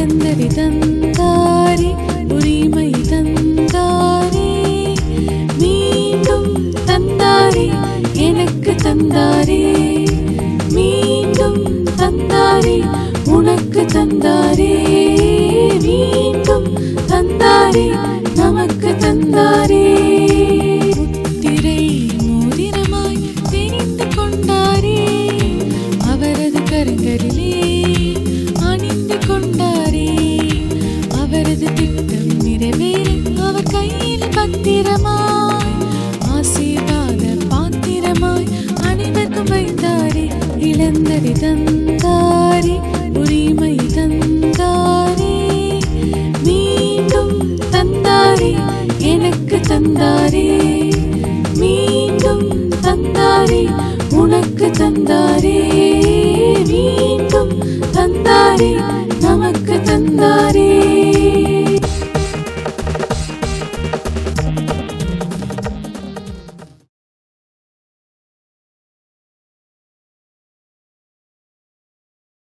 இழந்ததை தந்தாரே, உரிமை தந்தாரே, மீண்டும் தந்தாரே, எனக்கு தந்தாரே, மீண்டும் தந்தாரே, உனக்கு தந்தாரே, மீண்டும் தந்தாரே, நமக்கு தந்தாரே. முத்திரை மோதிரமாய் தெரிந்து கொண்டாரே, அவரது கரங்களிலே அணிந்து கொண்டாரே, அவரது திட்டம் நிறைவேற அவர் கையில் பத்திரமாய் ஆசீர்வாத பாத்திரமாய் அனைவருக்கும் வைத்தாரே. இழந்ததை